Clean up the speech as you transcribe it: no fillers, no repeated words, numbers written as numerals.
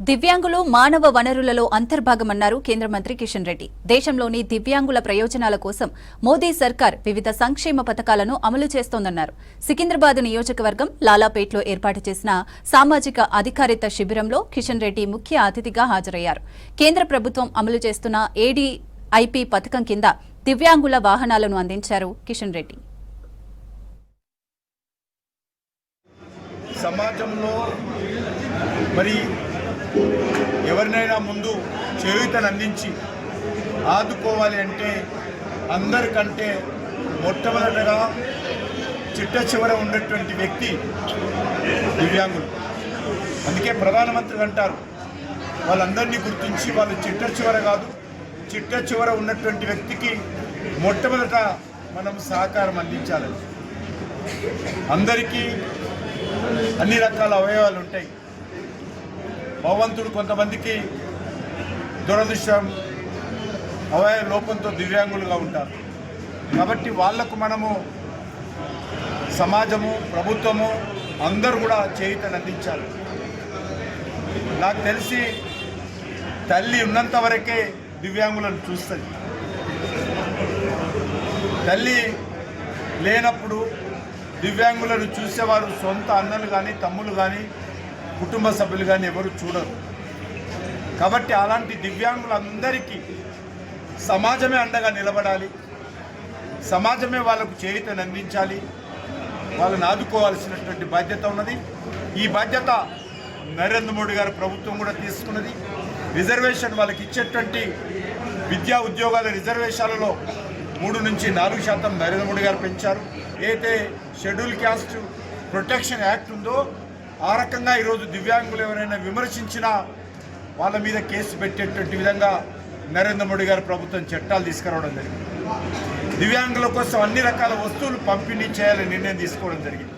దివ్యాంగులు మానవ వనరులలో అంతర్భాగమన్నారు కేంద్ర మంత్రి కిషన్ రెడ్డి. దేశంలోని దివ్యాంగుల ప్రయోజనాల కోసం మోదీ సర్కార్ వివిధ సంక్షేమ పథకాలను అమలు చేస్తోందన్నారు. సికింద్రాబాద్ నియోజకవర్గం లాలాపేట్లో ఏర్పాటు చేసిన సామాజిక అధికారిత శిబిరంలో కిషన్ రెడ్డి ముఖ్య అతిథిగా హాజరయ్యారు. కేంద్ర ప్రభుత్వం అమలు చేస్తున్న ఏడీఐపీ పథకం కింద దివ్యాంగుల వాహనాలను అందించారు కిషన్ రెడ్డి. సమాజంలో మరి ఎవరినైనా ముందు చేయూతను అందించి ఆదుకోవాలి అంటే అందరికంటే మొట్టమొదటగా చిట్ట చివర ఉన్నటువంటి వ్యక్తి దివ్యాంగులు. అందుకే ప్రధానమంత్రి అంటారు, వాళ్ళందరినీ గుర్తించి వాళ్ళు చిట్ట చివర కాదు, చిట్ట చివర ఉన్నటువంటి వ్యక్తికి మొట్టమొదట మనం సహకారం అందించాలని. అందరికీ అన్ని రకాల అవయవాలు ఉంటాయి. భగవంతుడు కొంతమందికి దురదృష్టం అవయవ లోపంతో దివ్యాంగులుగా ఉంటారు. కాబట్టి వాళ్లకు మనము సమాజము, ప్రభుత్వము అందరూ కూడా చేయూతను అందించాలి. నాకు తెలిసి తల్లి ఉన్నంత వరకే దివ్యాంగులను చూస్తుంది. తల్లి లేనప్పుడు దివ్యాంగులను చూసేవారు సొంత అన్నలు కానీ తమ్ములు కానీ కుటుంబ సభ్యులు కానీ ఎవరు చూడరు. కాబట్టి అలాంటి దివ్యాంగులందరికీ సమాజమే అండగా నిలబడాలి, సమాజమే వాళ్ళకు చేయూతను అందించాలి, వాళ్ళని ఆదుకోవాల్సినటువంటి బాధ్యత ఉన్నది. ఈ బాధ్యత నరేంద్ర మోడీ గారి ప్రభుత్వం కూడా తీసుకున్నది. రిజర్వేషన్ వాళ్ళకి ఇచ్చేటువంటి విద్యా ఉద్యోగాల రిజర్వేషన్లలో 3 నుంచి 4% నరేంద్ర మోడీ గారు పెంచారు. ఏదైతే షెడ్యూల్ క్యాస్ట్ ప్రొటెక్షన్ యాక్ట్ ఉందో ఆ రకంగా ఈరోజు దివ్యాంగులు ఎవరైనా విమర్శించినా వాళ్ళ మీద కేసు పెట్టేటువంటి విధంగా నరేంద్ర మోడీ గారి ప్రభుత్వం చట్టాలు తీసుకురావడం జరిగింది. దివ్యాంగుల కోసం అన్ని రకాల వస్తువులు పంపిణీ చేయాలని నిర్ణయం తీసుకోవడం జరిగింది.